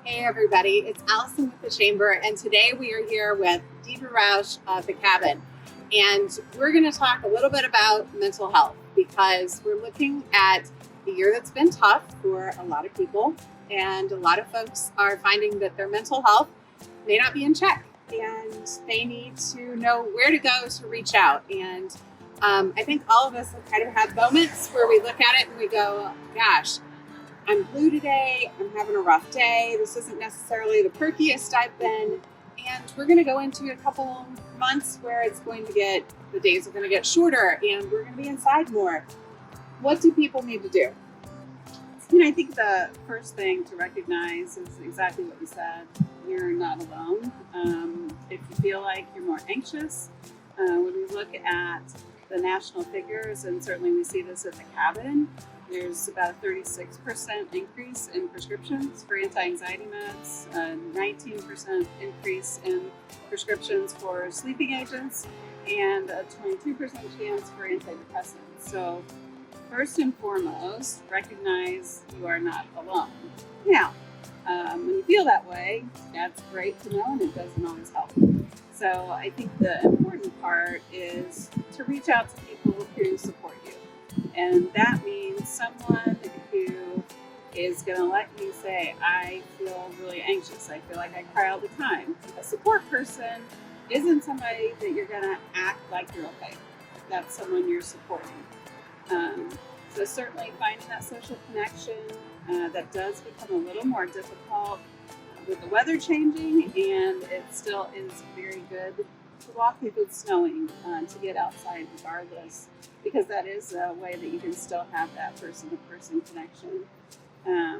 Hey everybody, it's Allison with the Chamber, and today we are here with Deidre Roush of the Cabin, and we're going to talk a little bit about mental health because we're looking at the year that's been tough for a lot of people, and a lot of folks are finding that their mental health may not be in check, and they need to know where to go to reach out. And I think all of us have kind of had moments where we look at it and we go, gosh, I'm blue today, I'm having a rough day, this isn't necessarily the perkiest I've been, and we're going to go into a couple months where the days are going to get shorter and we're going to be inside more. What do people need to do? I think the first thing to recognize is exactly what you said. You're not alone. If you feel like you're more anxious, when we look at the national figures, and certainly we see this at the Cabin, there's about a 36% increase in prescriptions for anti-anxiety meds, a 19% increase in prescriptions for sleeping agents, and a 22% chance for antidepressants. So first and foremost, recognize you are not alone. Now, when you feel that way, that's great to know, and it doesn't always help. So I think the important part is to reach out to people who support you. And that means someone who is going to let you say, I feel really anxious. I feel like I cry all the time. A support person isn't somebody that you're going to act like you're okay. That's someone you're supporting. So certainly finding that social connection that does become a little more difficult with the weather changing, and it still is very good to walk if it's snowing, to get outside regardless, because that is a way that you can still have that person-to-person connection. I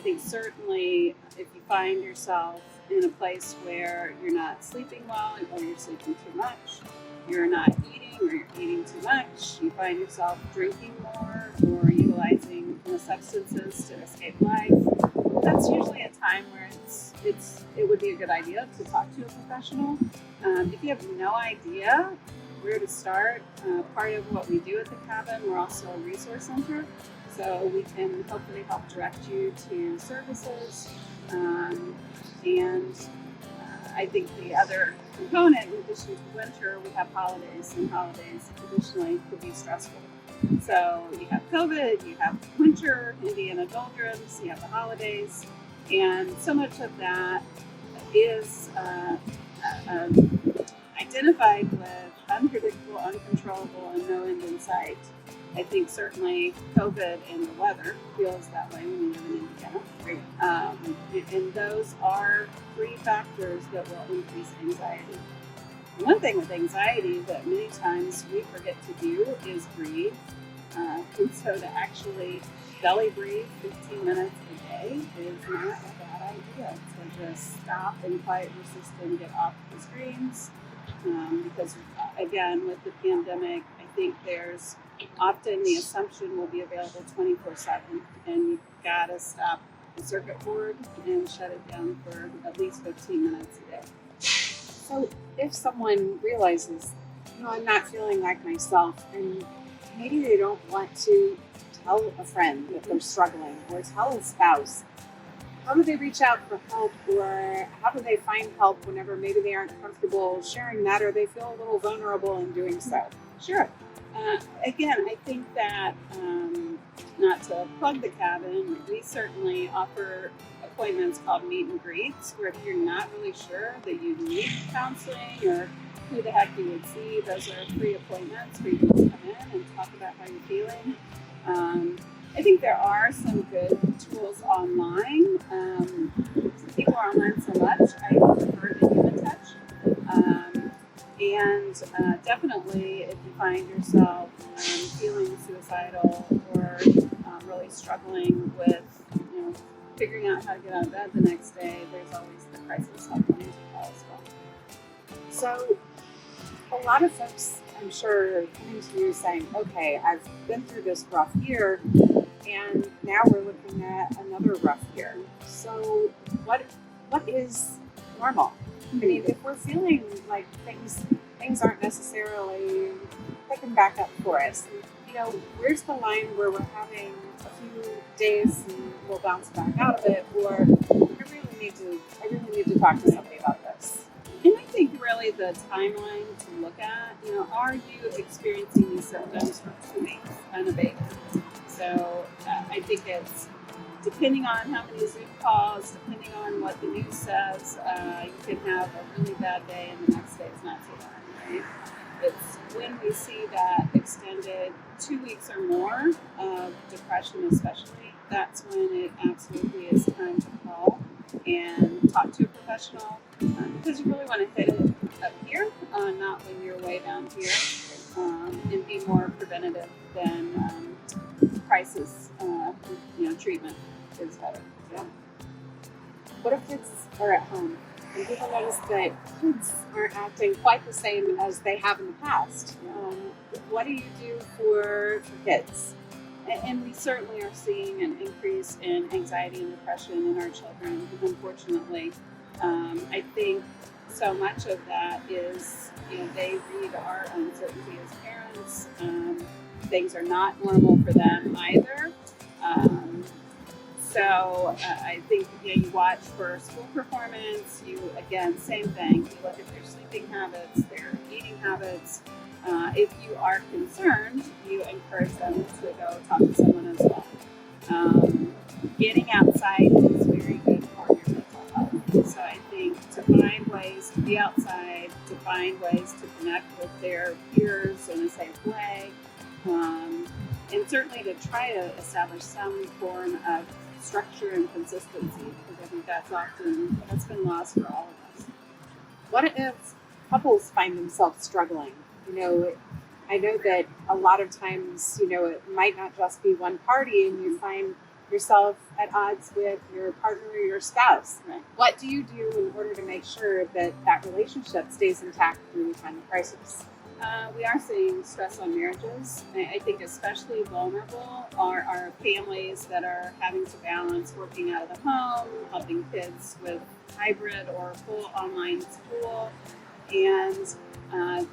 think certainly if you find yourself in a place where you're not sleeping well, or you're sleeping too much, you're not eating, or you're eating too much, you find yourself drinking more or utilizing substances to escape life, that's usually a time where it would be a good idea to talk to a professional. If you have no idea where to start, part of what we do at the Cabin, we're also a resource center, so we can hopefully help direct you to services. I think the other component, in addition to winter, we have holidays, and holidays traditionally could be stressful. So you have COVID, you have winter, Indiana doldrums, you have the holidays, and so much of that is identified with unpredictable, uncontrollable, and no end in sight. I think certainly COVID and the weather feels that way when you live in Indiana. And those are three factors that will increase anxiety. One thing with anxiety that many times we forget to do is breathe. And so to actually belly breathe 15 minutes a day is not a bad idea. So just stop and quiet your system, get off the screens. Because again, with the pandemic, I think there's often the assumption will be available 24/7, and you've got to stop the circuit board and shut it down for at least 15 minutes a day. So if someone realizes, I'm not feeling like myself, and maybe they don't want to tell a friend that they're struggling or tell a spouse, how do they reach out for help, or how do they find help whenever maybe they aren't comfortable sharing that, or they feel a little vulnerable in doing so? Sure. Again, I think that, not to plug the Cabin, we certainly offer appointments called meet and greets, where if you're not really sure that you need counseling or who the heck you would see, those are free appointments where you can just come in and talk about how you're feeling. I think there are some good tools online. People are online so much, I prefer the human touch. And definitely if you find yourself feeling suicidal or really struggling with figuring out how to get out of bed the next day, there's always the crisis helpline to call as well. So a lot of folks, I'm sure, are coming to you saying, okay, I've been through this rough year, and now we're looking at another rough year. So what is normal? I mean, if we're feeling like things aren't necessarily picking back up for us, where's the line where we're having a few days and we'll bounce back out of it, or we really need to talk to somebody about this? And I think really the timeline to look at, are you experiencing these symptoms for 2 weeks unabated? So I think it's depending on how many Zoom calls, depending on what the news says, you can have a really bad day and the next day is not so bad, right? It's when we see that extended 2 weeks or more of depression especially, that's when it absolutely is time to call and talk to a professional because you really want to hit it up here, not when you're way down here, and be more preventative than crisis, treatment is better. Yeah. What if kids are at home and people notice that kids aren't acting quite the same as they have in the past? What do you do for kids? And we certainly are seeing an increase in anxiety and depression in our children, unfortunately. I think so much of that is, they read our uncertainty as parents. Things are not normal for them either. So I think you watch for school performance. Again, same thing. You look at their sleeping habits, their eating habits. If you are concerned, you encourage them to go talk to someone as well. Getting outside is very good for your mental health. So I think to find ways to be outside, to find ways to connect with their peers in a safe way, and certainly to try to establish some form of structure and consistency, because I think that's been lost for all of us. What if couples find themselves struggling? I know that a lot of times, it might not just be one party and you find yourself at odds with your partner or your spouse. Right. What do you do in order to make sure that that relationship stays intact through the time of crisis? We are seeing stress on marriages. I think especially vulnerable are our families that are having to balance working out of the home, helping kids with hybrid or full online school. And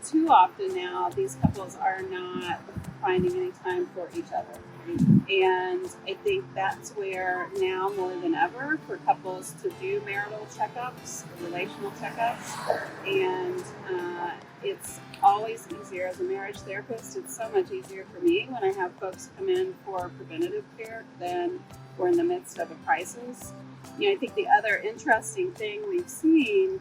too often now, these couples are not finding any time for each other. And I think that's where now more than ever for couples to do marital checkups, relational checkups, and it's always easier as a marriage therapist. It's so much easier for me when I have folks come in for preventative care than we're in the midst of a crisis. I think the other interesting thing we've seen,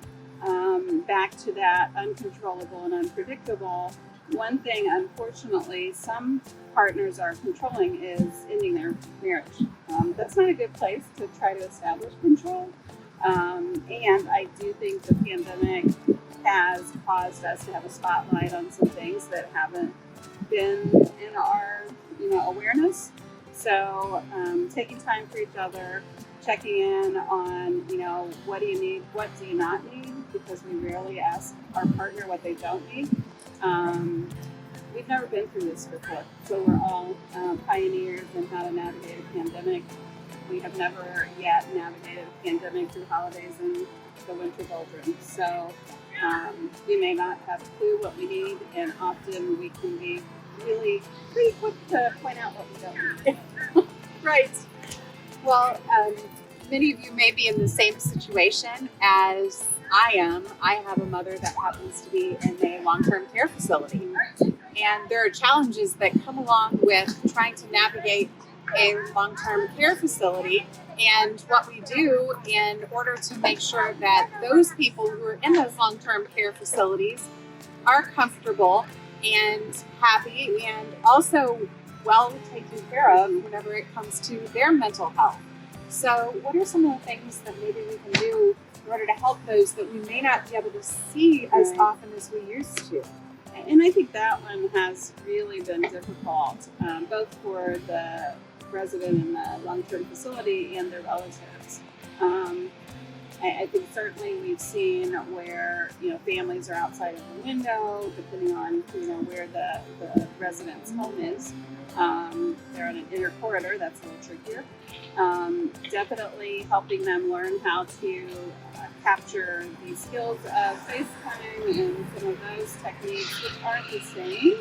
back to that uncontrollable and unpredictable, one thing, unfortunately, some partners are controlling is ending their marriage. That's not a good place to try to establish control. And I do think the pandemic has caused us to have a spotlight on some things that haven't been in our, awareness. So taking time for each other, checking in on, what do you need, what do you not need, because we rarely ask our partner what they don't need. We've never been through this before, so we're all pioneers in how to navigate a pandemic. We have never yet navigated a pandemic through holidays and the winter doldrums. So we may not have a clue what we need, and often we can be really pretty quick to point out what we don't need. Right. Well, many of you may be in the same situation as I am. I have a mother that happens to be in a long-term care facility. And there are challenges that come along with trying to navigate a long-term care facility and what we do in order to make sure that those people who are in those long-term care facilities are comfortable and happy and also well taken care of whenever it comes to their mental health. So what are some of the things that maybe we can do in order to help those that we may not be able to see as often as we used to? And I think that one has really been difficult, both for the resident in the long-term facility and their relatives. I think certainly we've seen where, families are outside of the window, depending on, where the resident's home is. They're in an inner corridor, that's a little trickier. Definitely helping them learn how to capture these skills of FaceTime and some of those techniques, which aren't the same,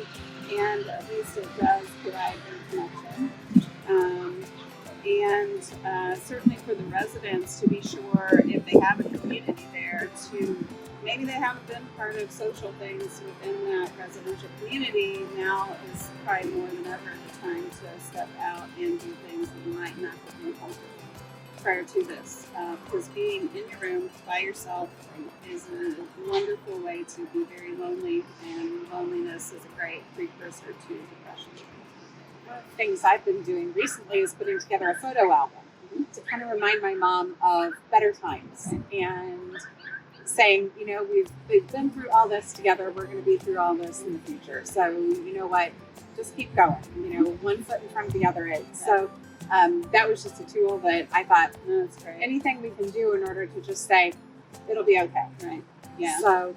and at least it does provide good connection. and certainly for the residents to be sure if they have a community there to maybe they haven't been part of social things within that residential community. Now is probably more than ever the time to step out and do things that you might not have been able to prior to this, because being in your room by yourself is a wonderful way to be very lonely, and loneliness is a great precursor to depression. One of the things I've been doing recently is putting together a photo album to kind of remind my mom of better times and saying, you know, we've been through all this together. We're going to be through all this in the future. So, you know what? Just keep going. You know, one foot in front of the other. So that was just a tool that I thought, No, that's great. anything we can do in order to just say, it'll be okay. Right. Yeah. So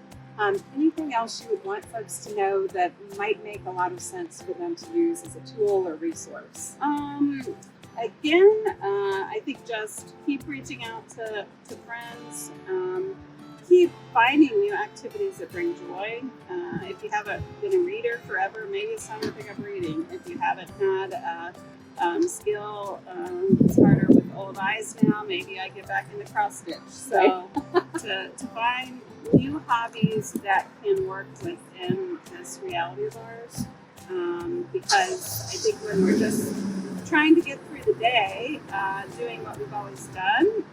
anything else you would want folks to know that might make a lot of sense for them to use as a tool or resource? Again, I think just keep reaching out to friends. Keep finding new activities that bring joy. If you haven't been a reader forever, maybe it's time to pick up reading. If you haven't had a skill, it's harder with old eyes now. Maybe I get back into cross stitch. So to find new hobbies that can work within this reality of ours, because I think when we're just trying to get through the day, doing what we've always done,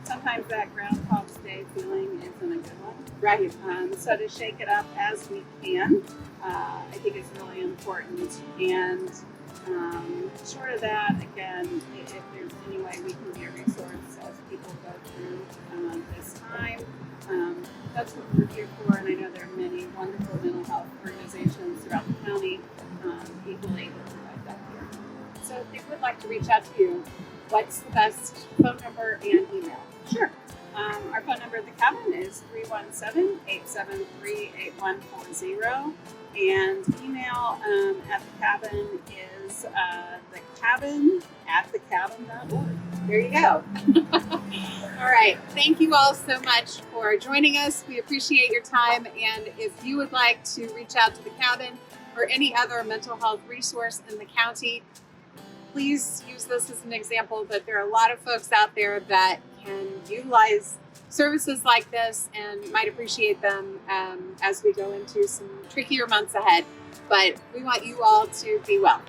sometimes that Groundhog's Day feeling isn't a good one. Right. So to shake it up as we can, I think is really important. And short of that, again, if there's any way we can be a resource as people go through this time, that's what we're here for. And I know there are many wonderful mental health organizations throughout the county equally able to provide that here. So if they would like to reach out to you, what's the best phone number and email? Sure. Our phone number at the cabin is 317-873-8140. And email at the cabin is thecabin@thecabin.org. There you go. All right. Thank you all so much for joining us. We appreciate your time. And if you would like to reach out to the cabin or any other mental health resource in the county, please use this as an example that there are a lot of folks out there that can utilize services like this and might appreciate them as we go into some trickier months ahead. But we want you all to be well.